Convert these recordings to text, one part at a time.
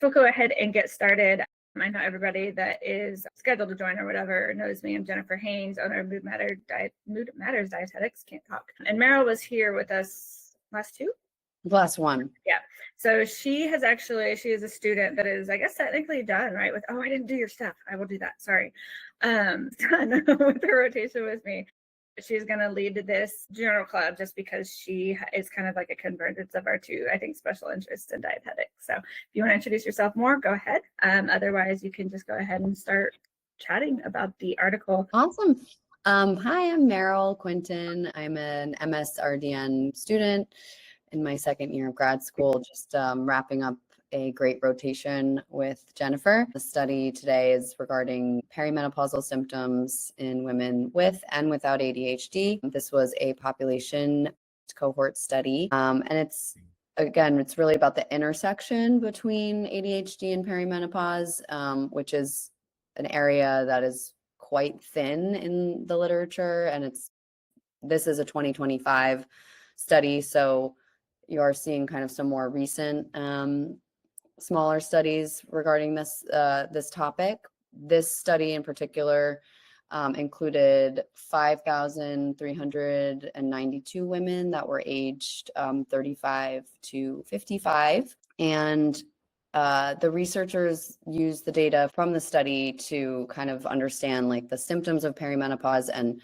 We'll go ahead and get started. I know everybody that is scheduled to join or whatever knows me. I'm Jennifer Hanes, owner of Mood Matters Dietetics. Can't talk. And Merrell was here with us last one. Yeah. So she is a student that is, I guess, technically done, right? With, I didn't do your stuff. I will do that. Sorry. Done with her rotation with me. She's going to lead this journal club just because she is kind of like a convergence of our two, I think, special interests in dietetics. So if you want to introduce yourself more, go ahead. Otherwise, you can just go ahead and start chatting about the article. Awesome. Hi, I'm Merrell Quinton. I'm an MSRDN student in my second year of grad school, just wrapping up a great rotation with Jennifer. The study today is regarding perimenopausal symptoms in women with and without ADHD. This was a population cohort study, and it's really about the intersection between ADHD and perimenopause, which is an area that is quite thin in the literature, and this is a 2025 study, so you are seeing kind of some more recent smaller studies regarding this topic. This study in particular included 5,392 women that were aged 35 to 55. And the researchers used the data from the study to kind of understand like the symptoms of perimenopause and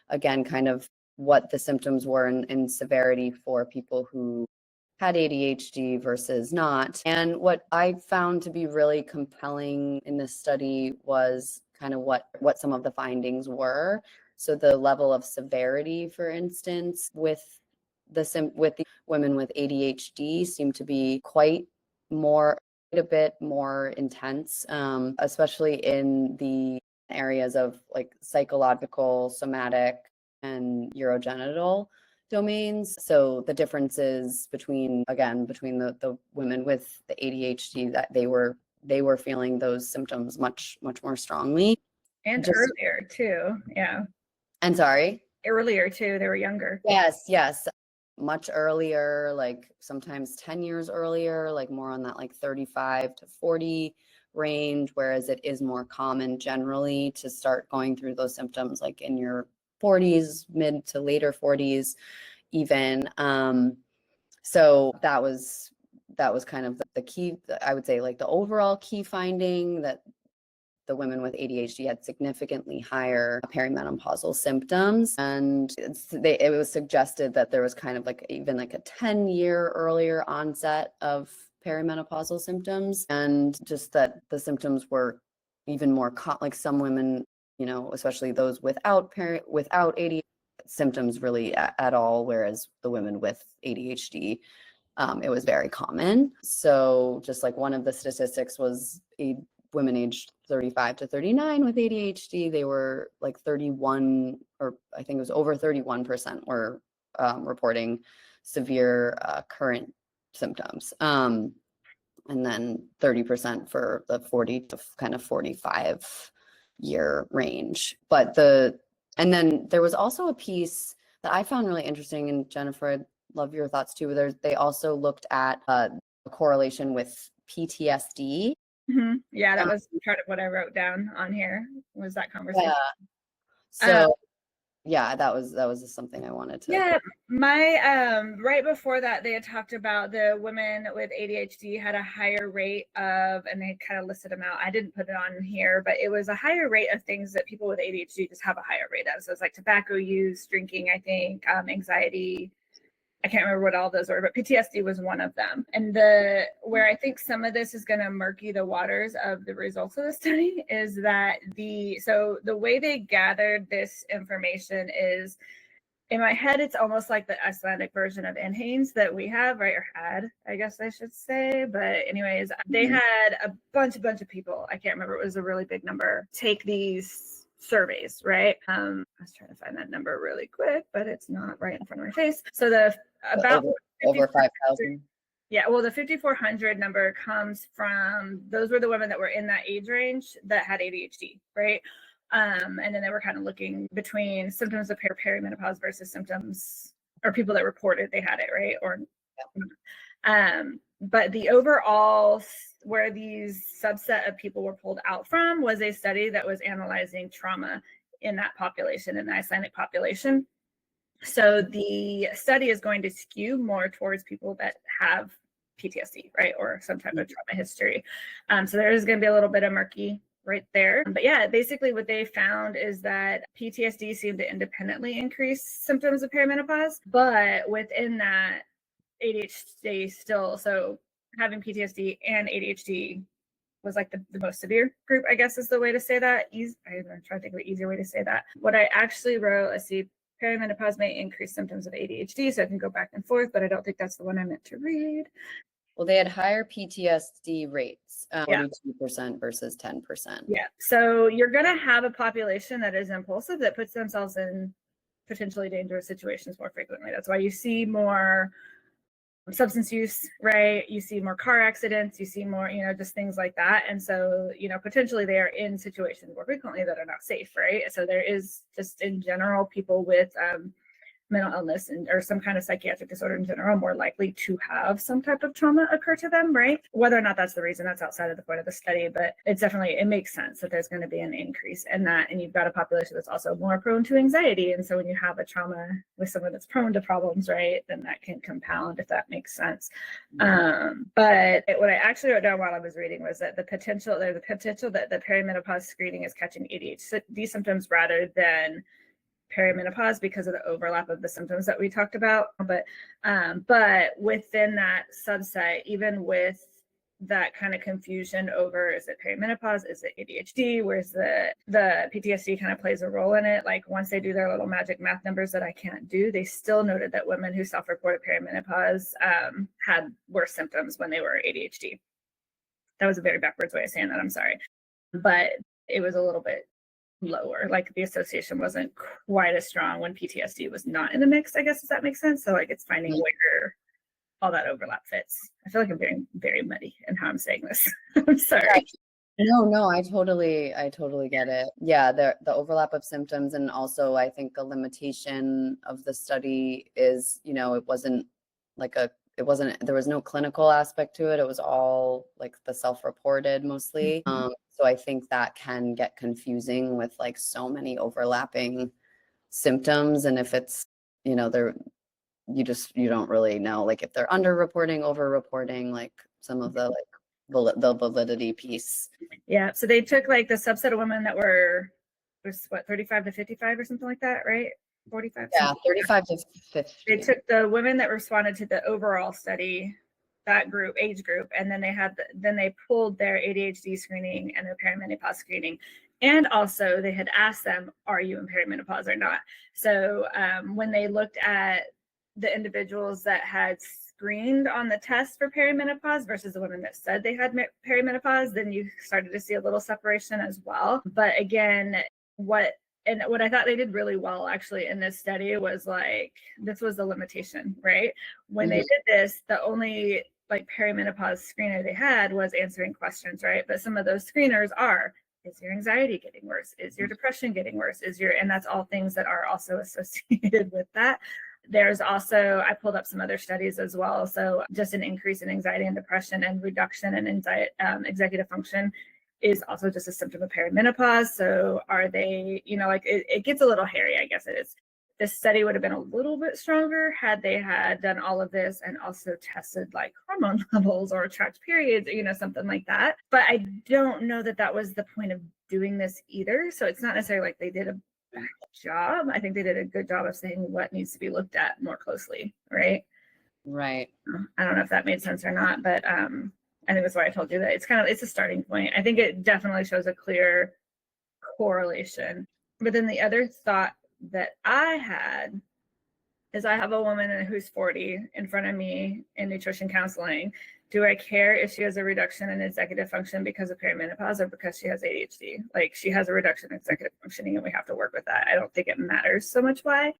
again, kind of what the symptoms were in severity for people who had ADHD versus not. And what I found to be really compelling in this study was kind of what some of the findings were. So the level of severity, for instance, with the women with ADHD seemed to be quite a bit more intense, especially in the areas of like psychological, somatic, and urogenital domains. So the differences between the women with the ADHD, that they were feeling those symptoms much more strongly. And earlier too. Yeah. And sorry? Earlier too. They were younger. Yes. Much earlier, like sometimes 10 years earlier, like more on that like 35 to 40 range, whereas it is more common generally to start going through those symptoms like in your 40s, mid to later 40s even. So that was kind of the key, I would say, like the overall key finding, that the women with ADHD had significantly higher perimenopausal symptoms. And it was suggested that there was kind of like even like a 10-year earlier onset of perimenopausal symptoms, and just that the symptoms were even more like some women, especially those without ADHD symptoms really at all, whereas the women with ADHD, it was very common. So just like one of the statistics was women aged 35 to 39 with ADHD, they were like 31, or I think it was over 31% were reporting severe current symptoms. And then 30% for the 40 to kind of 45 year range. And then there was also a piece that I found really interesting, and Jennifer, I'd love your thoughts too. They also looked at a correlation with PTSD. Mm-hmm. Yeah, that was part of what I wrote down on here, was that conversation. Yeah. So yeah, that was just something I wanted to. Yeah, my right before that, they had talked about the women with ADHD had a higher rate of, and they kind of listed them out. I didn't put it on here, but it was a higher rate of things that people with ADHD just have a higher rate of. So it's like tobacco use, drinking, I think, anxiety. I can't remember what all those were, but PTSD was one of them. And where I think some of this is going to murky the waters of the results of the study is that the way they gathered this information is, in my head, it's almost like the Icelandic version of Hanes that we have, right? Or had, I guess I should say. But anyways, they had a bunch of people, I can't remember, it was a really big number, take these surveys, right? I was trying to find that number really quick, but it's not right in front of my face. So about over 5,000. Yeah, well, the 5,400 number comes from, those were the women that were in that age range that had ADHD, right? And then they were kind of looking between symptoms of perimenopause versus symptoms, or people that reported they had it, right? But the overall, where these subset of people were pulled out from, was a study that was analyzing trauma in that population, in the Icelandic population. So the study is going to skew more towards people that have PTSD, right, or some type of trauma history. So there is going to be a little bit of murky right there. But yeah, basically what they found is that PTSD seemed to independently increase symptoms of perimenopause, but within that, ADHD still, so having PTSD and ADHD was like the most severe group, I guess is the way to say that. I'm trying to think of an easier way to say that. What I actually wrote, let's see, perimenopause may increase symptoms of ADHD, so I can go back and forth, but I don't think that's the one I meant to read. Well, they had higher PTSD rates, 42% versus 10%. Yeah, so you're going to have a population that is impulsive, that puts themselves in potentially dangerous situations more frequently. That's why you see more substance use, right? You see more car accidents, you see more, just things like that. And so, potentially they are in situations more frequently that are not safe, right? So there is just in general people with mental illness or some kind of psychiatric disorder in general more likely to have some type of trauma occur to them, right? Whether or not that's the reason, that's outside of the point of the study, but it makes sense that there's going to be an increase in that. And you've got a population that's also more prone to anxiety. And so when you have a trauma with someone that's prone to problems, right, then that can compound, if that makes sense. But what I actually wrote down while I was reading was that there's the potential that the perimenopause screening is catching ADHD symptoms rather than perimenopause because of the overlap of the symptoms that we talked about. But within that subset, even with that kind of confusion over, is it perimenopause, is it ADHD, where's the PTSD kind of plays a role in it. Like once they do their little magic math numbers that I can't do, they still noted that women who self-reported perimenopause had worse symptoms when they were ADHD. That was a very backwards way of saying that, I'm sorry. But it was a little bit lower, like the association wasn't quite as strong when PTSD was not in the mix, I guess. Does that make sense? So like it's finding where all that overlap fits. I feel like I'm very, very muddy in how I'm saying this. I'm sorry. No, I totally get it. Yeah, the overlap of symptoms, and also I think a limitation of the study is, there was no clinical aspect to it. It was all like the self-reported mostly. So I think that can get confusing with like so many overlapping symptoms. And if it's, you don't really know, like if they're underreporting, overreporting, like some of the the validity piece. Yeah. So they took like the subset of women that was 35 to 55 or something like that, right? 45. Yeah, 35 to 50. They took the women that responded to the overall study, that age group, and then they pulled their ADHD screening and their perimenopause screening. And also they had asked them, are you in perimenopause or not? So when they looked at the individuals that had screened on the test for perimenopause versus the women that said they had perimenopause, then you started to see a little separation as well. But again, what I thought they did really well actually in this study was like, this was the limitation, right? When they did this, the only like perimenopause screener they had was answering questions, right? But some of those screeners are, is your anxiety getting worse? Is your depression getting worse? And that's all things that are also associated with that. There's also, I pulled up some other studies as well. So just an increase in anxiety and depression and reduction in executive function is also just a symptom of perimenopause. So are they, it gets a little hairy, I guess it is. This study would have been a little bit stronger had they had done all of this and also tested like hormone levels or tracked periods, something like that. But I don't know that that was the point of doing this either. So it's not necessarily like they did a bad job. I think they did a good job of saying what needs to be looked at more closely, right? Right. I don't know if that made sense or not, but I think that's why I told you that it's a starting point. I think it definitely shows a clear correlation. But then the other thought that I had is I have a woman who's 40 in front of me in nutrition counseling. Do I care if she has a reduction in executive function because of perimenopause or because she has ADHD? Like she has a reduction in executive functioning and we have to work with that. I don't think it matters so much why.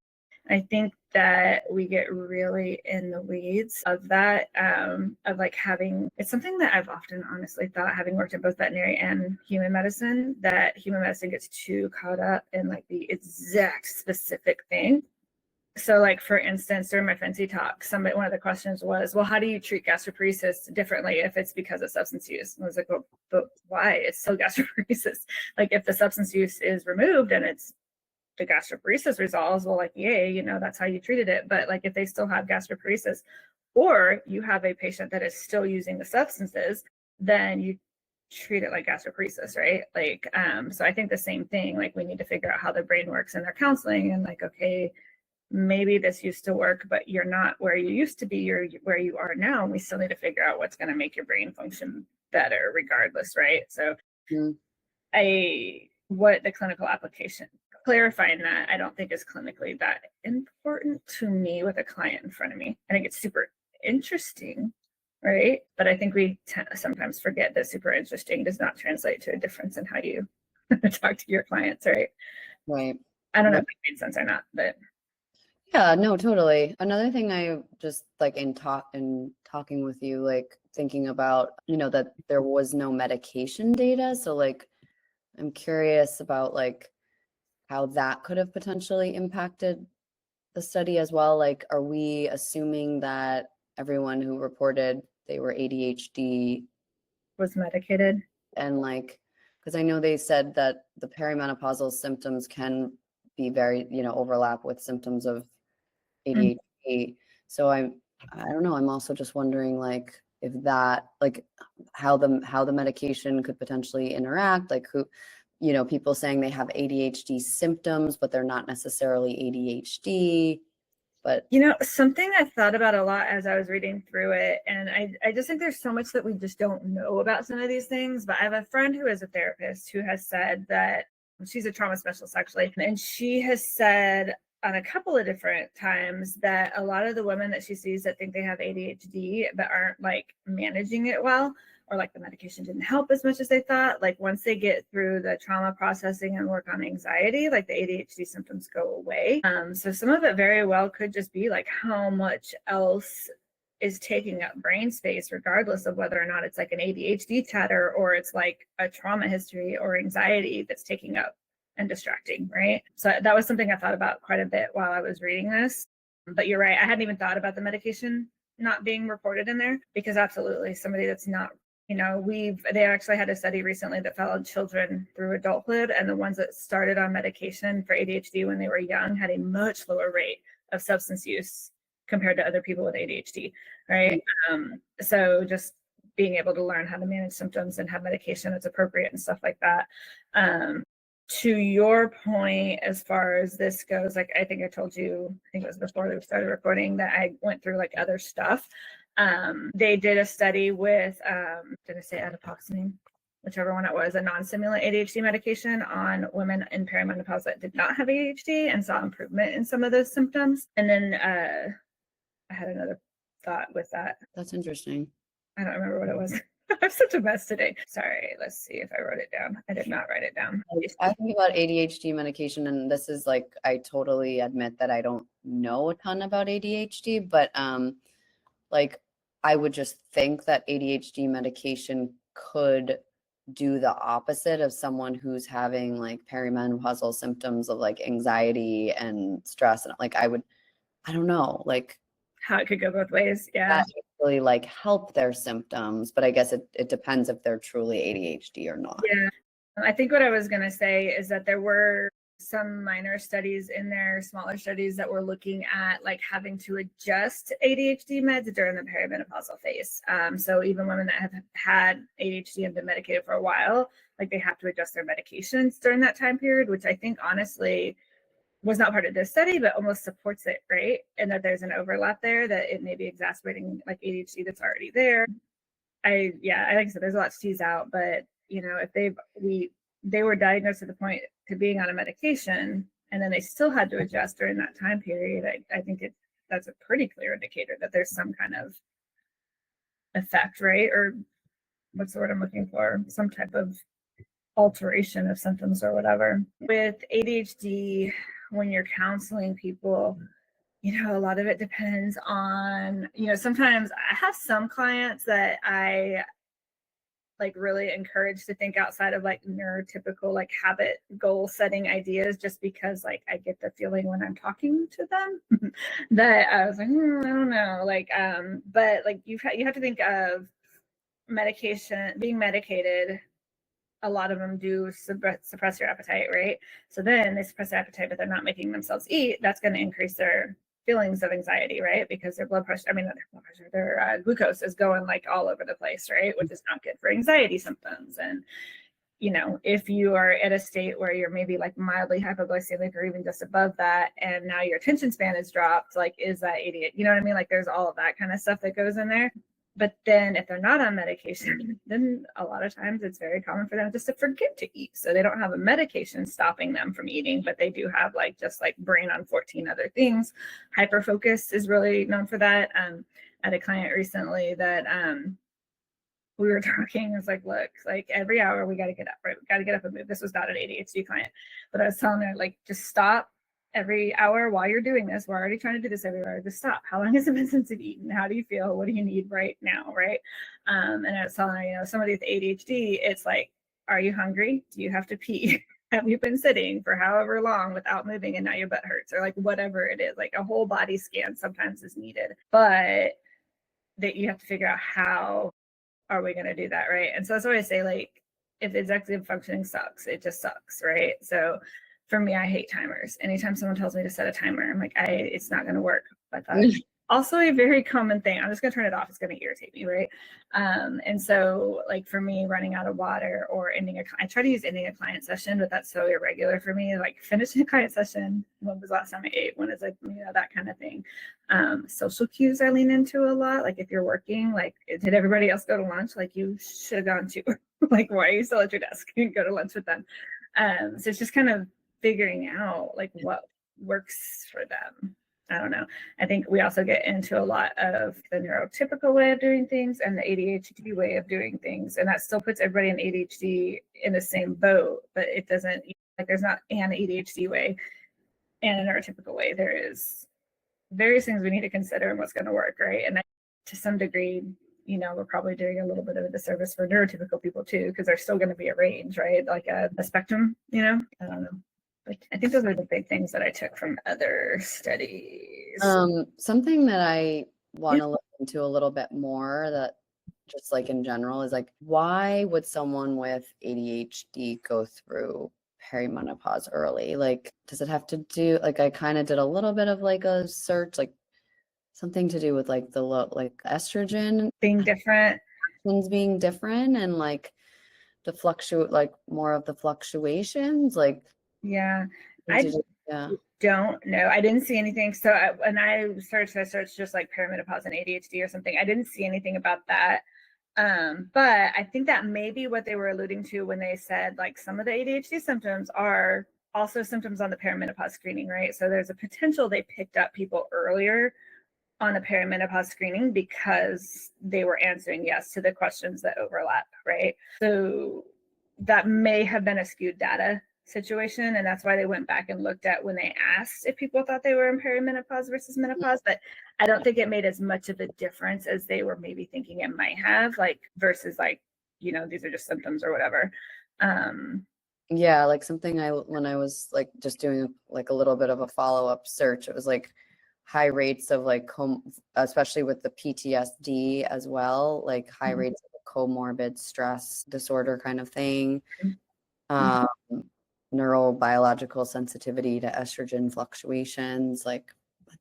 I think that we get really in the weeds of that, of like it's something that I've often honestly thought, having worked in both veterinary and human medicine, that human medicine gets too caught up in like the exact specific thing So like, for instance, during my fancy talk, one of the questions was, well, how do you treat gastroparesis differently if it's because of substance use? And I was like, well, but why? It's still gastroparesis. Like, if the substance use is removed and it's the gastroparesis resolves, well, like, yay, you know, that's how you treated it. But like, if they still have gastroparesis, or you have a patient that is still using the substances, then you treat it like gastroparesis, right? Like, so I think the same thing, like, we need to figure out how the brain works in their counseling, and like, okay, maybe this used to work, but you're not where you used to be, you're where you are now, and we still need to figure out what's going to make your brain function better regardless, right? So what the clinical application, clarifying that, I don't think is clinically that important to me with a client in front of me. I think it's super interesting, right? But I think we sometimes forget that super interesting does not translate to a difference in how you talk to your clients, right? Right. I don't know if it made sense or not, but yeah, no, totally. Another thing I just like in talking with you, like thinking about, you know, that there was no medication data. So like, I'm curious about like how that could have potentially impacted the study as well. Like, are we assuming that everyone who reported they were ADHD was medicated? And like, because I know they said that the perimenopausal symptoms can be very, you know, overlap with symptoms of ADHD. So I don't know. I'm also just wondering like if that, like how the medication could potentially interact, like who, you know, people saying they have ADHD symptoms, but they're not necessarily ADHD. But you know, something I thought about a lot as I was reading through it, and I just think there's so much that we just don't know about some of these things. But I have a friend who is a therapist who has said that she's a trauma specialist actually, and she has said on a couple of different times that a lot of the women that she sees that think they have ADHD but aren't like managing it well, or like the medication didn't help as much as they thought, like once they get through the trauma processing and work on anxiety, like the ADHD symptoms go away. So some of it very well could just be like how much else is taking up brain space, regardless of whether or not it's like an ADHD chatter or it's like a trauma history or anxiety that's taking up and distracting, right? So that was something I thought about quite a bit while I was reading this. But you're right, I hadn't even thought about the medication not being reported in there, because absolutely somebody that's not, you know, they actually had a study recently that followed children through adulthood, and the ones that started on medication for ADHD when they were young had a much lower rate of substance use compared to other people with ADHD, right? So just being able to learn how to manage symptoms and have medication that's appropriate and stuff like that. To your point, as far as this goes, like I think I told you, I think it was before we started recording, that I went through like other stuff. They did a study with, did I say adipoxamine? Whichever one it was, a non-stimulant ADHD medication on women in perimenopause that did not have ADHD, and saw improvement in some of those symptoms. And then I had another thought with that. that's interesting. I don't remember what it was. I'm such a mess today. Sorry, let's see if I wrote it down. I did not write it down. I think about ADHD medication, and this is like, I totally admit that I don't know a ton about ADHD, but like I would just think that ADHD medication could do the opposite of someone who's having like perimenopausal symptoms of like anxiety and stress. And like I don't know, like How it could go both ways. Yeah. that really like help their symptoms, but I guess it depends if they're truly ADHD or not. Yeah. I think what I was going to say is that there were some minor studies in there, smaller studies that were looking at like having to adjust ADHD meds during the perimenopausal phase. So even women that have had ADHD and been medicated for a while, like they have to adjust their medications during that time period, which I think honestly was not part of this study, but almost supports it, right? And that there's an overlap there, that it may be exacerbating like ADHD that's already there. Like I said, there's a lot to tease out, but you know, if they were diagnosed to the point to being on a medication, and then they still had to adjust during that time period, I think that's a pretty clear indicator that there's some kind of effect, right? Or what's the word I'm looking for? Some type of alteration of symptoms or whatever. With ADHD, when you're counseling people, you know, a lot of it depends on, you know, sometimes I have some clients that I like really encouraged to think outside of like neurotypical like habit goal setting ideas, just because like I get the feeling when I'm talking to them that I was like, I don't know, like but like you have to think of medication, being medicated. A lot of them do suppress your appetite, right? So then they suppress their appetite, but they're not making themselves eat. That's going to increase their feelings of anxiety, right? Because their blood pressure, not their blood pressure, their glucose is going like all over the place, right? Which is not good for anxiety symptoms. And, you know, if you are at a state where you're maybe like mildly hypoglycemic or even just above that, and now your attention span is dropped, like, is that idiot? You know what I mean? Like, there's all of that kind of stuff that goes in there. But then if they're not on medication, then a lot of times it's very common for them just to forget to eat. So they don't have a medication stopping them from eating, but they do have like just like brain on 14 other things. Hyperfocus is really known for that. I had a client recently that we were talking. It's like, look, like every hour we got to get up, right? We got to get up and move. This was not an ADHD client, but I was telling her, like, just stop every hour while you're doing this. We're already trying to do this every hour. Just stop. How long has it been since you've eaten? How do you feel? What do you need right now, right? And I was telling her, you know, somebody with ADHD, it's like, are you hungry? Do you have to pee? Have you been sitting for however long without moving and now your butt hurts? Or like whatever it is, like a whole body scan sometimes is needed, but that you have to figure out how are we going to do that, right? And so that's why I say, like, if executive functioning sucks, it just sucks, right? So for me, I hate timers. Anytime someone tells me to set a timer, I'm like, it's not going to work. But that's also a very common thing. I'm just going to turn it off. It's going to irritate me, right? And so, like, for me, running out of water or I try to use ending a client session, but that's so irregular for me. Like, finishing a client session, when was the last time I ate? When is it, you know, that kind of thing. Social cues I lean into a lot. Like, if you're working, like, did everybody else go to lunch? Like, you should have gone to. Like, why are you still at your desk? You can go to lunch with them. So it's just kind of figuring out like what works for them. I don't know. I think we also get into a lot of the neurotypical way of doing things and the ADHD way of doing things. And that still puts everybody in ADHD in the same boat, but it doesn't, like, there's not an ADHD way and a neurotypical way. There is various things we need to consider and what's going to work, right? And to some degree, you know, we're probably doing a little bit of a disservice for neurotypical people too, because there's still going to be a range, right? Like a spectrum, you know? I don't know. But I think those are the big things that I took from other studies. Something that I want to look into a little bit more, that just like in general, is like, why would someone with ADHD go through perimenopause early? Like, does it have to do, like, I kind of did a little bit of like a search, like something to do with like the like estrogen being different, being different, and like the like more of the fluctuations, like, yeah. I don't know. I didn't see anything. So when I searched just like perimenopause and ADHD or something. I didn't see anything about that. But I think that may be what they were alluding to when they said like some of the ADHD symptoms are also symptoms on the perimenopause screening, right? So there's a potential they picked up people earlier on a perimenopause screening because they were answering yes to the questions that overlap, right? So that may have been a skewed data situation, and that's why they went back and looked at when they asked if people thought they were in perimenopause versus menopause. But I don't think it made as much of a difference as they were maybe thinking it might have, like, versus like, you know, these are just symptoms or whatever. Yeah, like something when I was like just doing like a little bit of a follow-up search, it was like high rates of like especially with the PTSD as well, like high rates of comorbid stress disorder kind of thing. Neurobiological sensitivity to estrogen fluctuations, like,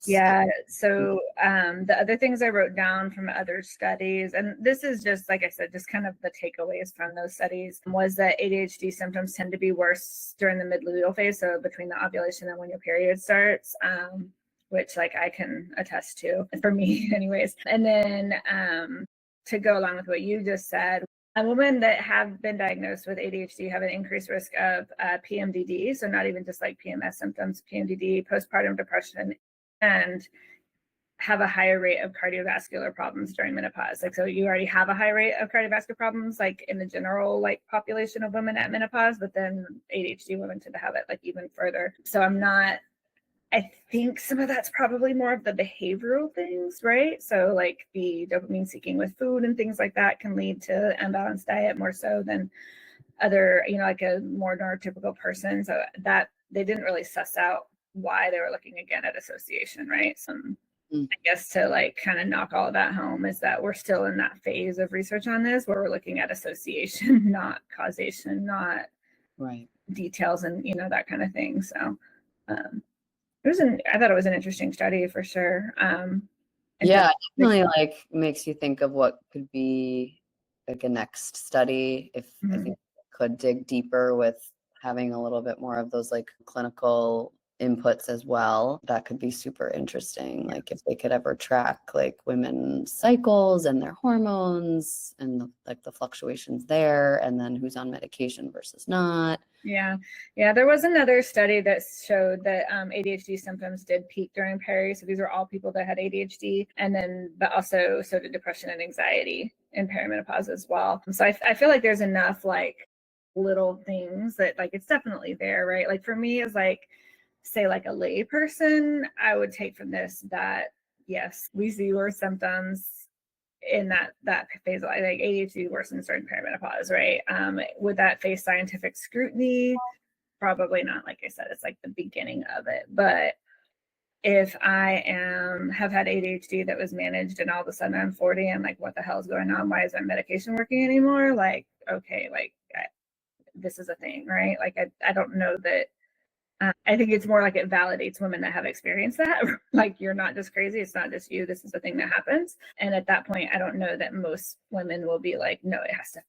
yeah. So the other things I wrote down from other studies, and this is just, like I said, just kind of the takeaways from those studies, was that ADHD symptoms tend to be worse during the mid-luteal phase, so between the ovulation and when your period starts, which like I can attest to, for me anyways. And then to go along with what you just said, women that have been diagnosed with ADHD have an increased risk of PMDD, so not even just like PMS symptoms, PMDD, postpartum depression, and have a higher rate of cardiovascular problems during menopause. Like, so you already have a high rate of cardiovascular problems, like in the general like population of women at menopause, but then ADHD women tend to have it like even further. So I'm not I think some of that's probably more of the behavioral things, right? So like the dopamine seeking with food and things like that can lead to unbalanced diet more so than other, like a more neurotypical person. So that they didn't really suss out why they were looking again at association, right? I guess to like kind of knock all of that home is that we're still in that phase of research on this where we're looking at association, not causation, not Right. details and, that kind of thing. So I thought it was an interesting study for sure. Yeah, it definitely like makes you think of what could be like a next study if I think could dig deeper with having a little bit more of those like clinical inputs as well. That could be super interesting. Like if they could ever track like women's cycles and their hormones and like the fluctuations there, and then who's on medication versus not. Yeah. There was another study that showed that ADHD symptoms did peak during peri. So these are all people that had ADHD, and then but also so did depression and anxiety in perimenopause as well. So I feel like there's enough like little things that like it's definitely there, right? Like for me as like say like a lay person, I would take from this that yes, we see worse symptoms in that phase of like ADHD worsens during perimenopause, right? Would that face scientific scrutiny? Probably not. Like I said, it's like the beginning of it. But if I have had ADHD that was managed and all of a sudden I'm 40, I'm like, what the hell is going on? Why isn't medication working anymore? Like, okay, like this is a thing, right? Like I don't know that. I think it's more like it validates women that have experienced that. Like you're not just crazy. It's not just you. This is the thing that happens. And at that point, I don't know that most women will be like, no, it has to,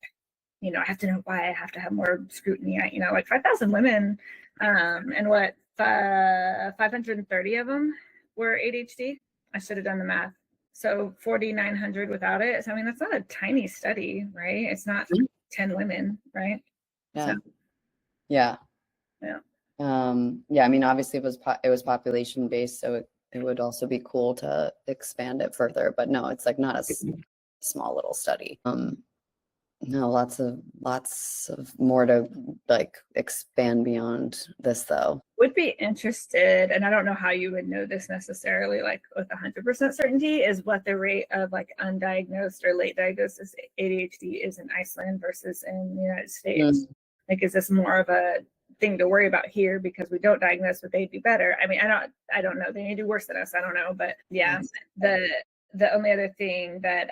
I have to know why I have to have more scrutiny. Like 5,000 women and what, 530 of them were ADHD. I should have done the math. So 4,900 without it. So, I mean, that's not a tiny study, right? It's not 10 women, right? Yeah. So, yeah. Yeah. Yeah, I mean, obviously it was population based, so it would also be cool to expand it further, but no, it's like not a small little study. No, lots of more to like expand beyond this though. Would be interested, and I don't know how you would know this necessarily, like with 100% certainty, is what the rate of like undiagnosed or late diagnosis ADHD is in Iceland versus in the United States. Like, is this more of a thing to worry about here because we don't diagnose, but they do better? I mean, I don't know. They may do worse than us. I don't know, but yeah, the only other thing that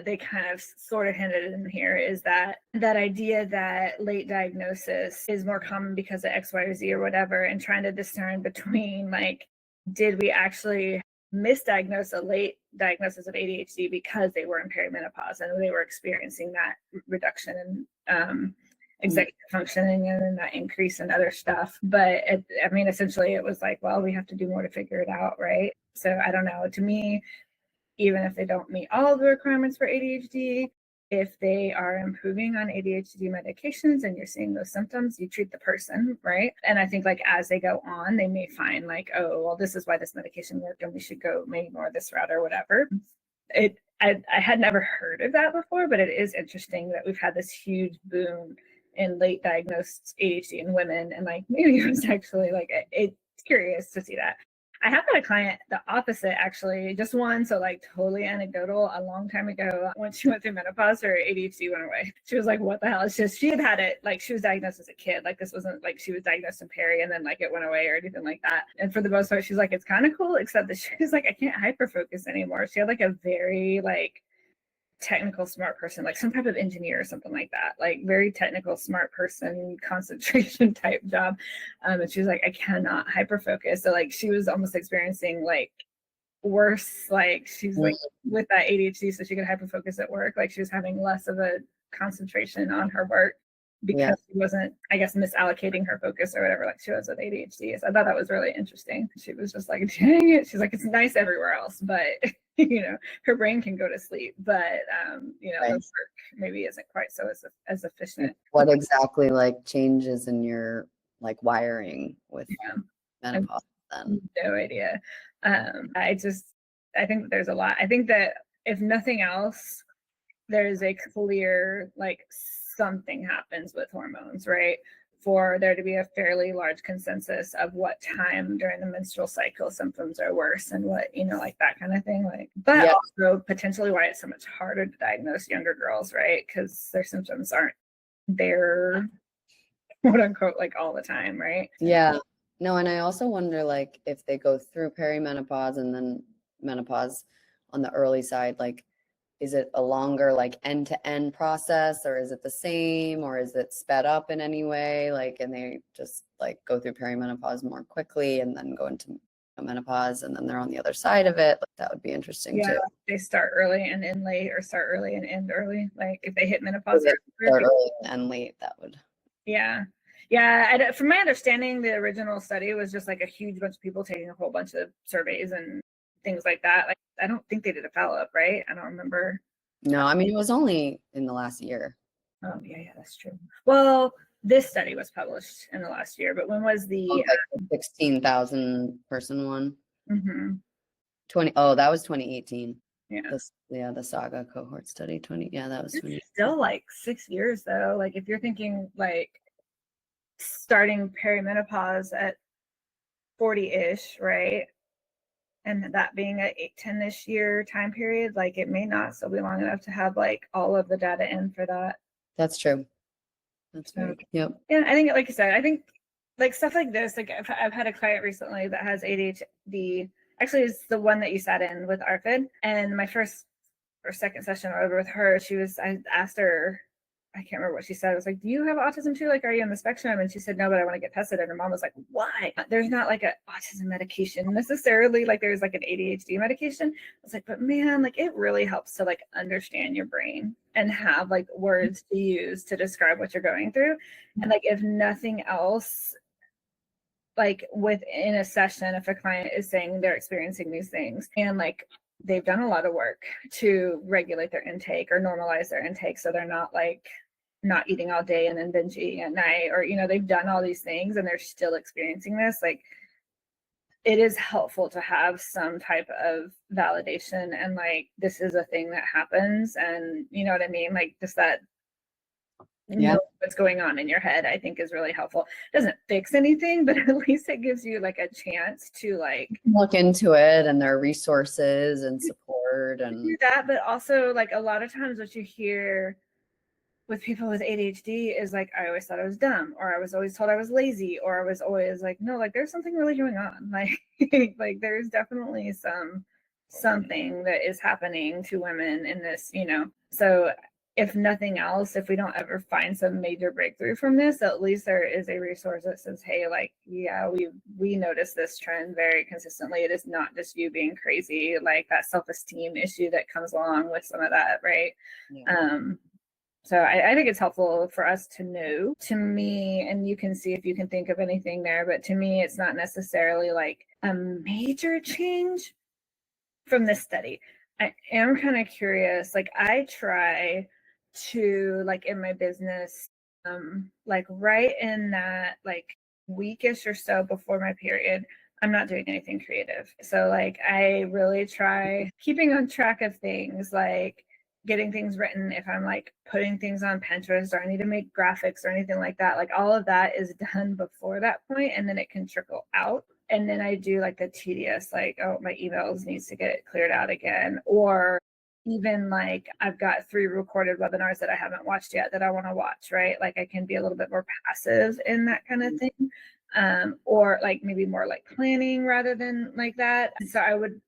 they kind of sort of hinted in here is that idea that late diagnosis is more common because of X, Y, or Z or whatever, and trying to discern between like, did we actually misdiagnose a late diagnosis of ADHD because they were in perimenopause and they were experiencing that reduction in executive functioning and that increase in other stuff. But I mean, essentially it was like, well, we have to do more to figure it out, right? So I don't know. To me, even if they don't meet all of the requirements for ADHD, if they are improving on ADHD medications and you're seeing those symptoms, you treat the person, right? And I think like as they go on, they may find like, oh, well, this is why this medication worked and we should go maybe more this route or whatever. I had never heard of that before, but it is interesting that we've had this huge boom in late diagnosed ADHD in women. And like maybe it was actually like, it's curious to see that. I have had a client, the opposite actually, just one, so like totally anecdotal, a long time ago when she went through menopause, her ADHD went away. She was like, what the hell? It's just, she had it, like she was diagnosed as a kid. Like this wasn't like she was diagnosed in peri and then like it went away or anything like that. And for the most part, she's like, it's kind of cool, except that she was like, I can't hyperfocus anymore. She had like a very like technical smart person, like some type of engineer or something like that, like very technical smart person, concentration type job. And she was like, I cannot hyper focus. So like she was almost experiencing like worse, like she's like with that ADHD, so she could hyper focus at work, like she was having less of a concentration on her work because she wasn't, I guess, misallocating her focus or whatever, like she was with ADHD. So I thought that was really interesting. She was just like, dang it. She's like, it's nice everywhere else, but her brain can go to sleep, but the work maybe isn't quite so as efficient. What exactly like changes in your like wiring with menopause then? No idea. I think that there's a lot. I think that if nothing else, there's a clear like something happens with hormones, right? for there to be a fairly large consensus of what time during the menstrual cycle symptoms are worse and what, like that kind of thing. Like, but also potentially why it's so much harder to diagnose younger girls, right? Because their symptoms aren't there, quote unquote, like all the time, right? Yeah. No, and I also wonder, like, if they go through perimenopause and then menopause on the early side, like, is it a longer, like, end-to-end process, or is it the same, or is it sped up in any way? Like, and they just like go through perimenopause more quickly and then go into menopause and then they're on the other side of it. Like, that would be interesting too. They start early and end late, or start early and end early. Like if they hit menopause start early and end late, that would. Yeah. From my understanding, the original study was just like a huge bunch of people taking a whole bunch of surveys and things like that. Like, I don't think they did a follow-up, right? I don't remember. No, I mean, it was only in the last year. Oh, yeah, that's true. Well, this study was published in the last year, but when was the 16,000 person one? Mm-hmm. That was 2018. Yeah. The Saga cohort study, that was 20. Still like 6 years though. Like if you're thinking like starting perimenopause at 40-ish, right? And that being a 10-ish year time period, like it may not still be long enough to have like all of the data in for that. That's true. That's right. Yep. Yeah, I think, like I said, I think like stuff like this, like I've had a client recently that has ADHD. Actually, it's the one that you sat in with ARFID. And my first or second session over with her, I asked her, I can't remember what she said. I was like, do you have autism too? Like, are you on the spectrum? And she said, no, but I want to get tested. And her mom was like, why? There's not like an autism medication necessarily. Like there's like an ADHD medication. I was like, but man, like it really helps to like understand your brain and have like words to use to describe what you're going through. And like, if nothing else, like within a session, if a client is saying they're experiencing these things and like they've done a lot of work to regulate their intake or normalize their intake so they're not like not eating all day and then binge eating at night, or they've done all these things and they're still experiencing this, like it is helpful to have some type of validation and like this is a thing that happens, and you know what I mean, like just that know what's going on in your head, I think is really helpful. It doesn't fix anything, but at least it gives you like a chance to like look into it, and there are resources and support and do that. But also like a lot of times what you hear with people with ADHD is like, I always thought I was dumb, or I was always told I was lazy, or I was always like, no, like there's something really going on. Like, like there's definitely something that is happening to women in this, So if nothing else, if we don't ever find some major breakthrough from this, at least there is a resource that says, hey, like, yeah, we notice this trend very consistently. It is not just you being crazy, like that self-esteem issue that comes along with some of that, right? Yeah. So I think it's helpful for us to know. To me, and you can see if you can think of anything there, but to me, it's not necessarily like a major change from this study. I am kind of curious. Like I try to, like in my business, like right in that like weekish or so before my period, I'm not doing anything creative. So like I really try keeping on track of things, like getting things written. If I'm like putting things on Pinterest or I need to make graphics or anything like that, like all of that is done before that point, and then it can trickle out. And then I do like the tedious, like, oh, my emails needs to get cleared out again. Or even like I've got 3 recorded webinars that I haven't watched yet that I want to watch, right? Like I can be a little bit more passive in that kind of thing. Or like maybe more like planning rather than like that. So I would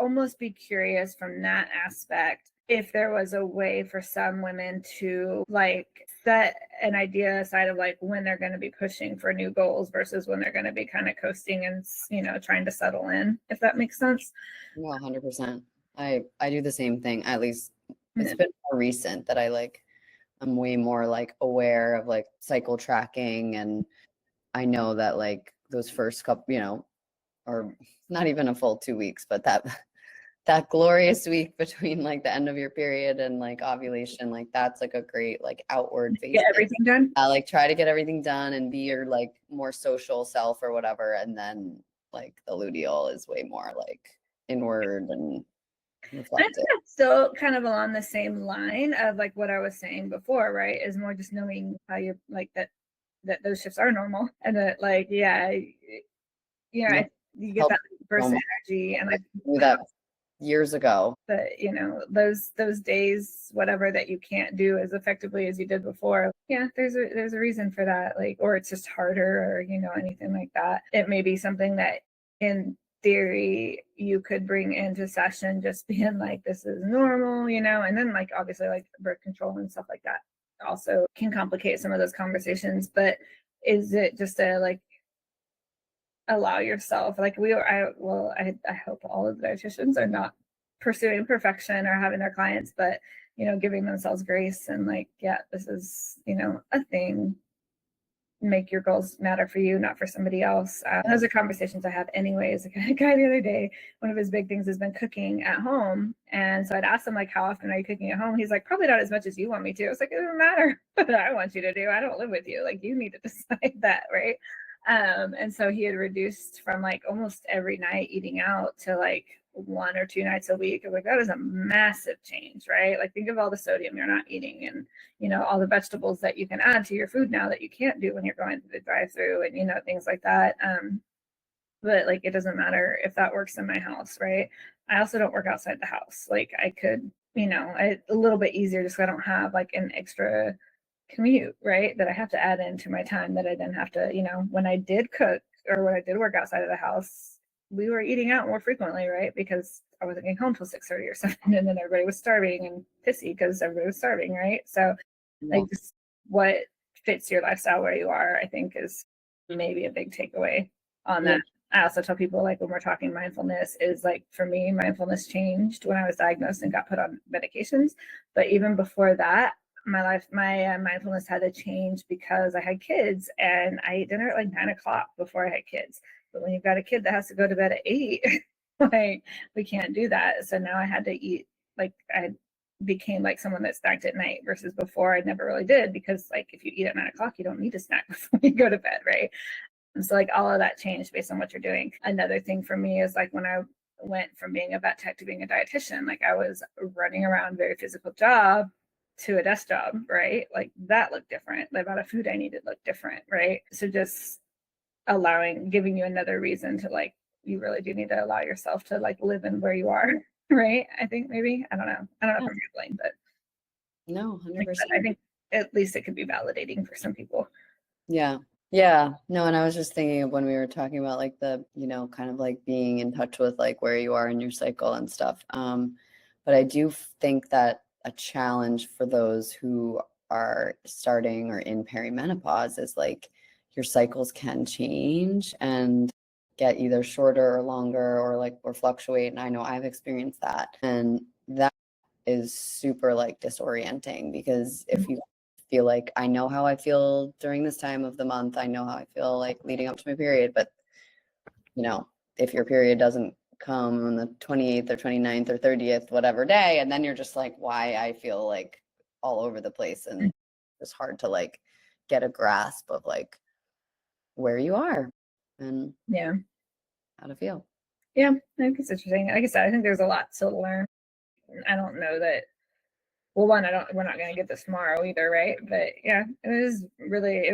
almost be curious from that aspect if there was a way for some women to like set an idea aside of like when they're going to be pushing for new goals versus when they're going to be kind of coasting and trying to settle in, if that makes sense. Yeah, 100%. I do the same thing. At least it's been more recent that I'm way more like aware of like cycle tracking, and I know that like those first couple, or not even a full 2 weeks, but that glorious week between like the end of your period and like ovulation, like that's like a great like outward face. Get everything done. Like try to get everything done and be your like more social self or whatever, and then like the luteal is way more like inward and reflective. I think that's still kind of along the same line of like what I was saying before, right? Is more just knowing how you're like that that those shifts are normal, and that like, yeah, you know, Yeah. you get Help that burst of normal. energy, and I knew that years ago. but you know, those days, whatever that you can't do as effectively as you did before, yeah, there's a reason for that, like, or it's just harder, or you know, anything like that. It may be something that in theory you could bring into session, just being like, this is normal, you know, and then like obviously like birth control and stuff like that also can complicate some of those conversations. But is it just a like allow yourself, like I hope all of the dietitians are not pursuing perfection or having their clients, but you know, giving themselves grace and like, yeah, this is, you know, a thing. Make your goals matter for you, not for somebody else. Those are conversations I have anyways. Like, a guy the other day, one of his big things has been cooking at home, and so I'd asked him like, how often are you cooking at home? He's like, probably not as much as you want me to. It's like, it doesn't matter what I want you to do. I don't live with you. Like, you need to decide that, right? And so he had reduced from like almost every night eating out to like 1 or 2 nights a week. I was like, that is a massive change, right? Like, think of all the sodium you're not eating, and you know, all the vegetables that you can add to your food now that you can't do when you're going through the drive-through, and you know, things like that. But like, it doesn't matter if that works in my house, right? I also don't work outside the house. Like, I could, you know, a little bit easier just so I don't have like an extra commute, right? That I have to add into my time, that I then have to, you know, when I did cook or when I did work outside of the house, we were eating out more frequently, right? Because I wasn't getting home till 6:30 or 7, and then everybody was starving and pissy because everybody was starving, right? So like, just what fits your lifestyle where you are, I think, is maybe a big takeaway on that. I also tell people, like, when we're talking mindfulness, is like, for me, mindfulness changed when I was diagnosed and got put on medications. But even before that, my mindfulness had to change because I had kids, and I ate dinner at like 9 o'clock before I had kids. But when you've got a kid that has to go to bed at 8, like, we can't do that. So now I had to eat, like, I became like someone that snacked at night, versus before I never really did, because like, if you eat at 9 o'clock, you don't need to snack before you go to bed, right? And so like, all of that changed based on what you're doing. Another thing for me is like, when I went from being a vet tech to being a dietitian, like, I was running around, very physical job, to a desk job, right? Like, that looked different. The amount of food I needed looked different, right? So just giving you another reason to like, you really do need to allow yourself to like live in where you are, right? I think maybe, I don't know if I'm gambling, but No, 100%. I think at least it could be validating for some people. Yeah. Yeah. No, and I was just thinking of when we were talking about like the, you know, kind of like being in touch with like where you are in your cycle and stuff. But I do think that a challenge for those who are starting or in perimenopause is like, your cycles can change and get either shorter or longer, or like, or fluctuate. And I know I've experienced that. And that is super like disorienting, because if you feel like, I know how I feel during this time of the month, I know how I feel like leading up to my period, but you know, if your period doesn't come on the 28th or 29th or 30th, whatever day, and then you're just like, why I feel like all over the place, and it's hard to like get a grasp of like where you are and Yeah. how to feel. Yeah. I think it's interesting. Like I said, I think there's a lot to learn. I don't know that, well, one, we're not going to get this tomorrow either, right? But yeah, it was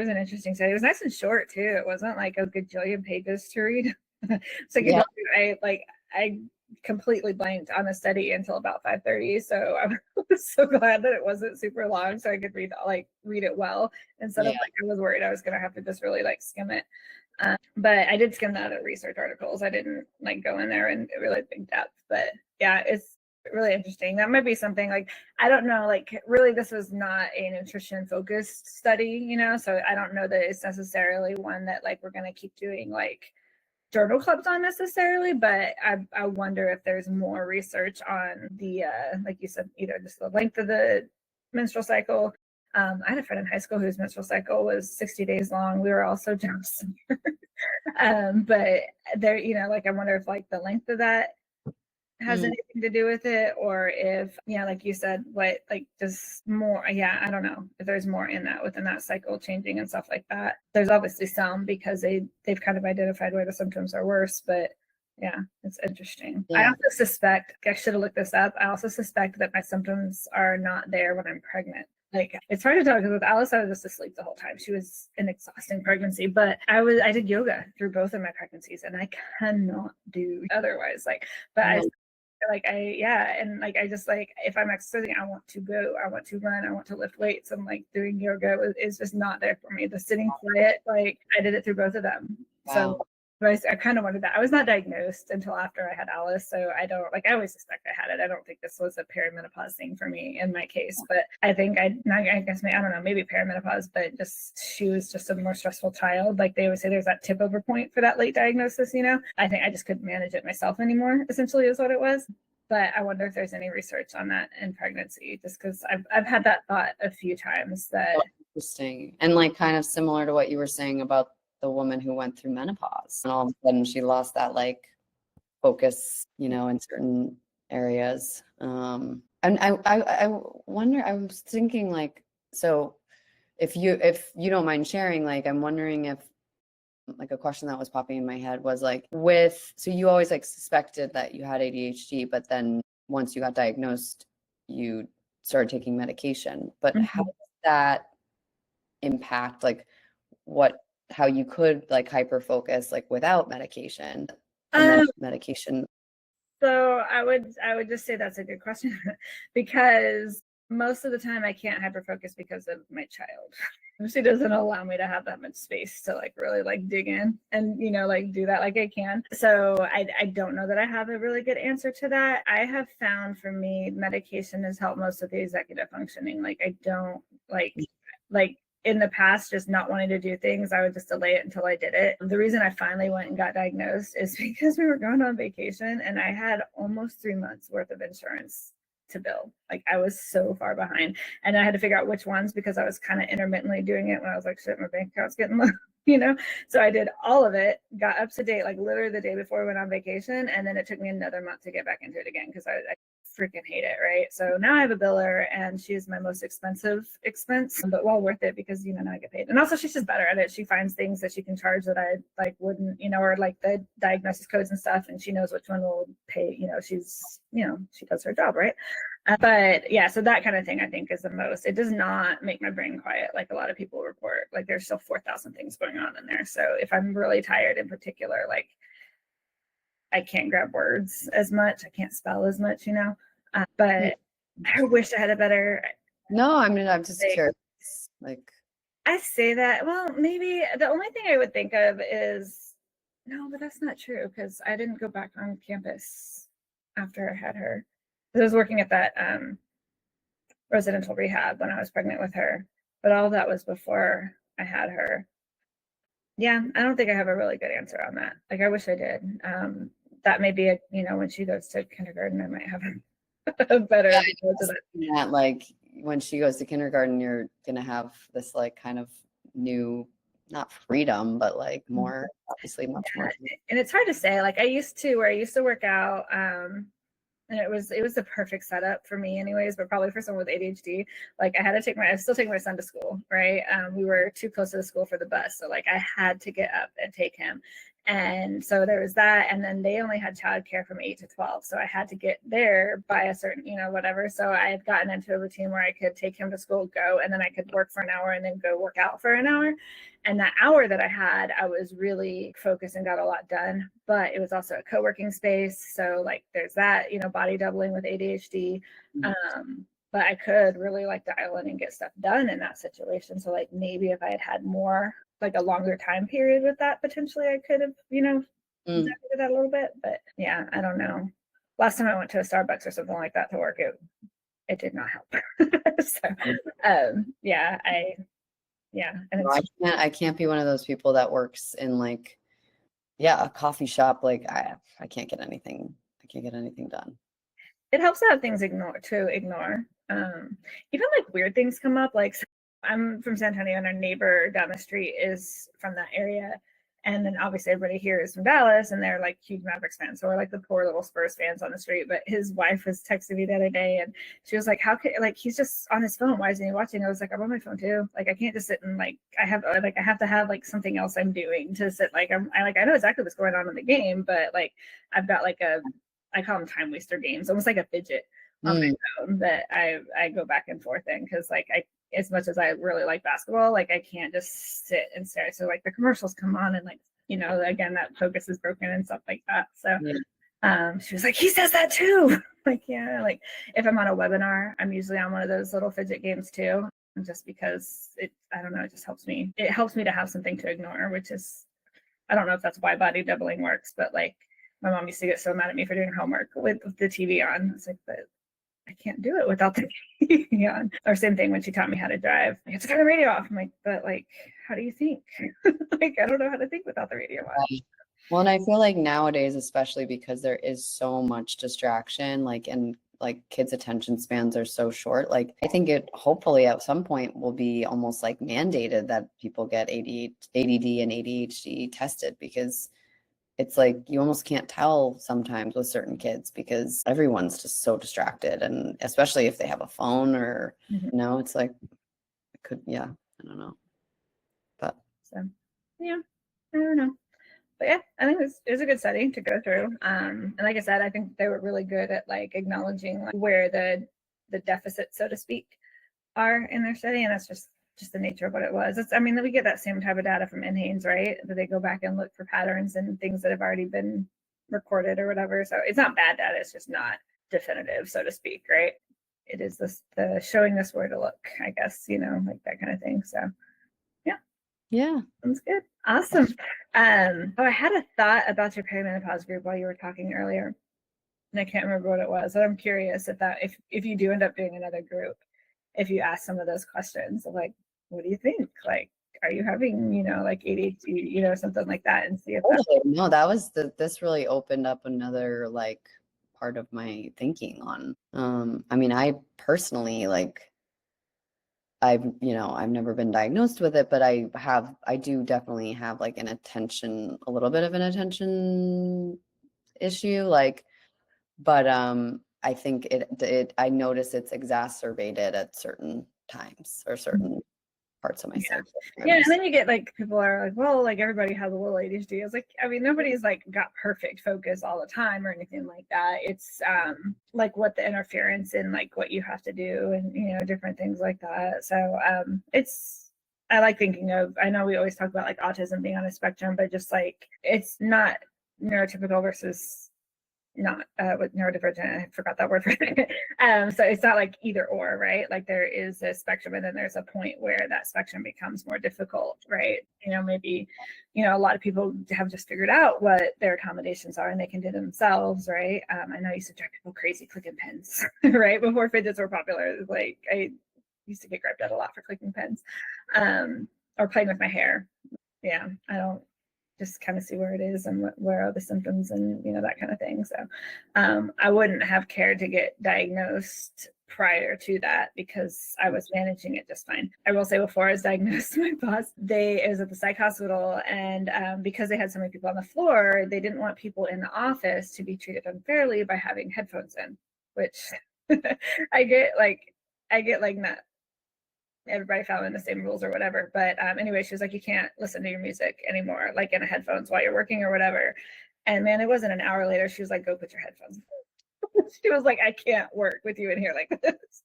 an interesting study. It was nice and short too. It wasn't like a gajillion pages to read. So Yeah. I completely blanked on the study until about 5:30. So I was so glad that it wasn't super long, so I could read it well, instead of like, I was worried I was going to have to just really like skim it. But I did skim the other research articles. I didn't like go in there and really big depth. But yeah, it's really interesting. That might be something, like, I don't know, like, really, this was not a nutrition focused study, you know, so I don't know that it's necessarily one that like we're going to keep doing like journal clubs on necessarily, but I wonder if there's more research on the like you said, either just the length of the menstrual cycle. I had a friend in high school whose menstrual cycle was 60 days long. We were all so jealous of her. But there, you know, like, I wonder if like the length of that has anything to do with it, or if, yeah, like you said, what, like, just more, yeah, I don't know if there's more in that, within that cycle changing and stuff like that. There's obviously some, because they've kind of identified where the symptoms are worse, but yeah, it's interesting. I also suspect, I should have looked this up, I also suspect that my symptoms are not there when I'm pregnant. Like, it's hard to talk because with Alice, I was just asleep the whole time. She was an exhausting pregnancy, but I did yoga through both of my pregnancies, and I cannot do otherwise. Like, but I like and like I just like if I'm exercising, I want to go, I want to run, I want to lift weights. And like doing yoga is just not there for me. The sitting quiet, like I did it through both of them. Wow. So I kind of wanted that. I was not diagnosed until after I had Alice, so I don't like. I always suspect I had it. I don't think this was a perimenopause thing for me in my case, but I think I guess I don't know, maybe perimenopause, but just she was just a more stressful child. Like they always say, there's that tip over point for that late diagnosis. You know, I think I just couldn't manage it myself anymore. Essentially, is what it was. But I wonder if there's any research on that in pregnancy, just because I've had that thought a few times. That interesting, and like kind of similar to what you were saying about the woman who went through menopause and all of a sudden she lost that like focus, you know, in certain areas. And I wonder, I was thinking like, so if you don't mind sharing, like, I'm wondering if like a question that was popping in my head was like so you always like suspected that you had ADHD, but then once you got diagnosed, you started taking medication. But how does that impact like how you could like hyper focus like without medication and then medication? So I would just say that's a good question because most of the time I can't hyper focus because of my child. She doesn't allow me to have that much space to like really like dig in and, you know, like do that like I can. So I don't know that I have a really good answer to that. I have found for me, medication has helped most of the executive functioning. Like I don't like in the past, just not wanting to do things, I would just delay it until I did it. The reason I finally went and got diagnosed is because we were going on vacation and I had almost 3 months worth of insurance to bill. Like I was so far behind and I had to figure out which ones because I was kind of intermittently doing it when I was like, shit, my bank account's getting low, you know? So I did all of it, got up to date, like literally the day before we went on vacation. And then it took me another month to get back into it again because I freaking hate it, right? So now I have a biller and she's my most expensive expense, but well worth it because, you know, now I get paid. And also she's just better at it. She finds things that she can charge that I like wouldn't, you know, or like the diagnosis codes and stuff, and she knows which one will pay, you know, she's, you know, she does her job, right? But yeah, so that kind of thing I think is the most. It does not make my brain quiet like a lot of people report. Like there's still 4,000 things going on in there. So if I'm really tired in particular, like I can't grab words as much, I can't spell as much, you know. But I wish I had a better. No, I mean, I'm just curious. Like, I say that. Well, maybe the only thing I would think of is no, but that's not true because I didn't go back on campus after I had her. I was working at that residential rehab when I was pregnant with her, but all that was before I had her. Yeah, I don't think I have a really good answer on that. Like, I wish I did. That may be a, you know, when she goes to kindergarten, I might have a better that like when she goes to kindergarten, you're gonna have this like kind of new, not freedom, but like more, obviously much more. And it's hard to say. Like I used to work out, and it was the perfect setup for me anyways, but probably for someone with ADHD. Like I was still taking my son to school, right? We were too close to the school for the bus, so like I had to get up and take him. And so there was that, and then they only had childcare from 8 to 12, so I had to get there by a certain, you know, whatever. So I had gotten into a routine where I could take him to school, go, and then I could work for an hour and then go work out for an hour. And that hour that I had, I was really focused and got a lot done. But it was also a co-working space, so like there's that, you know, body doubling with ADHD. But I could really like dial in and get stuff done in that situation. So like maybe if I had had more, like a longer time period with that, potentially I could have, you know, executed that a little bit. But yeah, I don't know. Last time I went to a Starbucks or something like that to work, it did not help. So yeah, and no, I can't be one of those people that works in like a coffee shop. Like I can't get anything done. It helps to have things to ignore. Even like weird things come up. Like I'm from San Antonio and our neighbor down the street is from that area. And then obviously everybody here is from Dallas and they're like huge Mavericks fans. So we're like the poor little Spurs fans on the street. But his wife was texting me the other day and she was like, how could, like, he's just on his phone. Why isn't he watching? I was like, I'm on my phone too. Like, I can't just sit and like, I have to have like something else I'm doing to sit. Like, I know exactly what's going on in the game, but like, I've got like I call them time waster games, almost like a fidget on my phone that I go back and forth in. Cause like, as much as I really like basketball, like I can't just sit and stare. So like the commercials come on and like, again, that focus is broken and stuff like that. So she was like, he says that too. Like, yeah, like if I'm on a webinar, I'm usually on one of those little fidget games too. Just because I don't know, it just helps me. It helps me to have something to ignore, which is, I don't know if that's why body doubling works, but like my mom used to get so mad at me for doing homework with the TV on. It's like, but I can't do it without the TV on. Or same thing when she taught me how to drive. I have to turn the radio off. I'm like, but like, how do you think? Like, I don't know how to think without the radio on. Well, and I feel like nowadays, especially because there is so much distraction, like, and like kids' attention spans are so short. Like, I think it hopefully at some point will be almost like mandated that people get ADD and ADHD tested, because it's like you almost can't tell sometimes with certain kids because everyone's just so distracted, and especially if they have a phone or it's like it could, I don't know, but so yeah, I don't know. But yeah, I think it was a good study to go through. And like I said, I think they were really good at like acknowledging like, where the deficits, so to speak, are in their study, and that's just the nature of what it was. I mean, we get that same type of data from Hanes, right? That they go back and look for patterns and things that have already been recorded or whatever. So it's not bad data; it's just not definitive, so to speak, right? It is the showing us where to look, I guess, like that kind of thing. So. Yeah. Sounds good. Awesome. I had a thought about your perimenopause group while you were talking earlier, and I can't remember what it was. But I'm curious if you do end up doing another group, if you ask some of those questions, like, what do you think? Like, are you having, like ADHD, something like that, and see if no, that was this really opened up another like part of my thinking on. I mean, I personally like. I've never been diagnosed with it, but I do definitely have like a little bit of an attention issue, like, but I think I notice it's exacerbated at certain times or certain parts of my cycle. Yeah, and then you get like people are like, well, like everybody has a little ADHD. It's like, I mean, nobody's like got perfect focus all the time or anything like that. It's like what the interference in like what you have to do and different things like that. So I like thinking of, I know we always talk about like autism being on a spectrum, but just like it's not neurotypical versus not with neurodivergent. I forgot that word for it. So it's not like either or, right? Like there is a spectrum, and then there's a point where that spectrum becomes more difficult, right? Maybe a lot of people have just figured out what their accommodations are and they can do themselves, right? I know I used to drive people crazy clicking pens, right? Before fidgets were popular, like I used to get griped at a lot for clicking pens, or playing with my hair. Yeah, I don't just kind of see where it is and where are the symptoms and that kind of thing. So I wouldn't have cared to get diagnosed prior to that because I was managing it just fine. I will say, before I was diagnosed, my boss, it was at the psych hospital, and because they had so many people on the floor, they didn't want people in the office to be treated unfairly by having headphones in, which I get like not everybody following the same rules or whatever. But anyway, she was like, you can't listen to your music anymore, like in headphones while you're working or whatever. And man, it wasn't an hour later, she was like, go put your headphones. She was like, I can't work with you in here like this.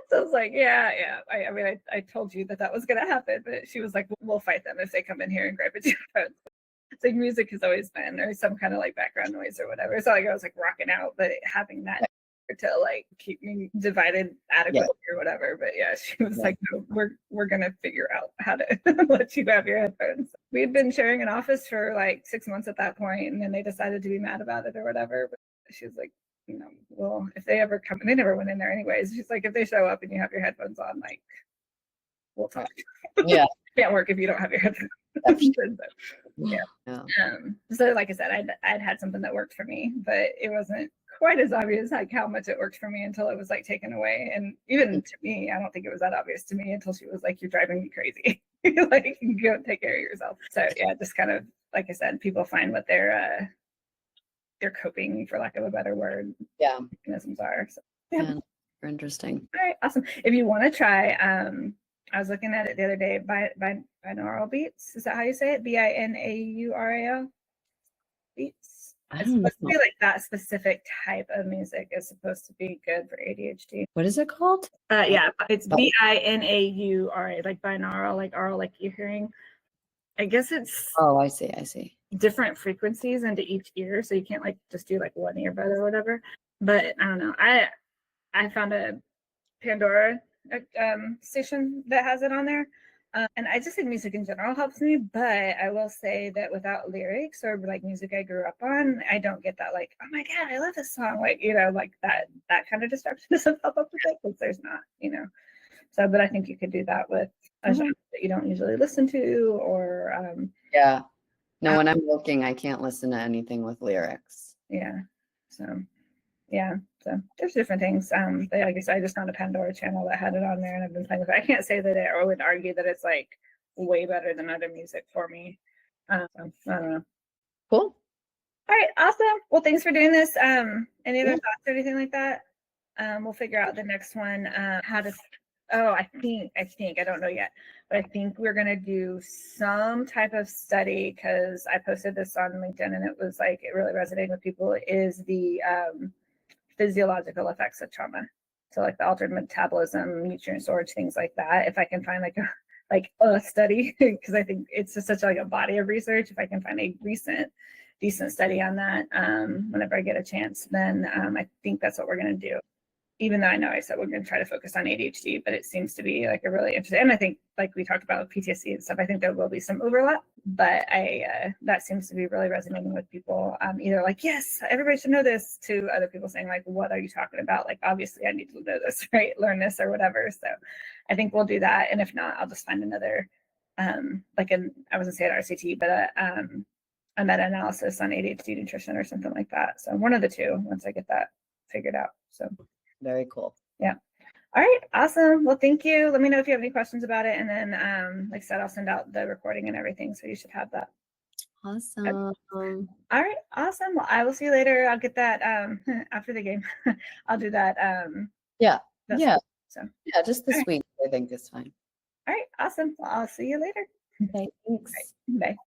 So I was like, yeah. I mean, I told you that was going to happen, but she was like, we'll fight them if they come in here and grab at your headphones. It's like music has always been, there's some kind of like background noise or whatever. So like I was like rocking out, but having that to like keep me divided adequately or whatever. But yeah, she was like, no, we're gonna figure out how to let you have your headphones. We had been sharing an office for like 6 months at that point, and then they decided to be mad about it or whatever. But she was like, well, if they ever come, and they never went in there anyways. She's like, if they show up and you have your headphones on, like, we'll talk. Yeah. Can't work if you don't have your headphones. So like I said, I'd had something that worked for me, but it wasn't quite as obvious like how much it worked for me until it was like taken away. And even to me, I don't think it was that obvious to me until she was like, you're driving me crazy. Like, go take care of yourself. So yeah, just kind of, like I said, people find what their coping, for lack of a better word, mechanisms are. So yeah. Interesting. All right, awesome. If you want to try, I was looking at it the other day, binaural beats. Is that how you say it? BINAURAL beats. I It's don't supposed to know. be like that specific type of music is supposed to be good for ADHD. What is it called? Yeah, it's binaura, like binaural, like aural, like you're hearing. I guess it's Oh, I see. different frequencies into each ear, so you can't like just do like one earbud or whatever. But I don't know. I found a Pandora station that has it on there. And I just think music in general helps me, but I will say that without lyrics or like music I grew up on, I don't get that like, oh my God, I love this song. Like, like that kind of distraction doesn't pop up with it because there's not, So, but I think you could do that with a genre that you don't usually listen to or yeah. No, when I'm working, I can't listen to anything with lyrics. yeah. So yeah. So there's different things. But like I said, I just found a Pandora channel that had it on there and I've been playing with it. I can't say that I would argue that it's like way better than other music for me. So I don't know. Cool. All right, awesome. Well, thanks for doing this. Any other thoughts or anything like that? We'll figure out the next one. How to I think I don't know yet, but I think we're gonna do some type of study because I posted this on LinkedIn and it was like it really resonated with people, is the physiological effects of trauma. So like the altered metabolism, nutrient storage, things like that. If I can find like a study, because I think it's just such like a body of research. If I can find a recent decent study on that, whenever I get a chance, then I think that's what we're going to do. Even though I know I said we're going to try to focus on ADHD, but it seems to be like a really interesting, and I think like we talked about PTSD and stuff, I think there will be some overlap, but that seems to be really resonating with people. Either like, yes, everybody should know this, to other people saying like, what are you talking about? Like, obviously I need to know this, right? Learn this or whatever. So I think we'll do that. And if not, I'll just find another, I wasn't saying RCT, but a meta-analysis on ADHD nutrition or something like that. So one of the two, once I get that figured out. So very cool. Yeah. All right. Awesome. Well, thank you. Let me know if you have any questions about it. And then, like I said, I'll send out the recording and everything. So you should have that. Awesome. All right. Awesome. Well, I will see you later. I'll get that after the game. I'll do that. Yeah. So yeah, just this week, I think is fine. All right. Awesome. Well, I'll see you later. Okay. Thanks. Bye.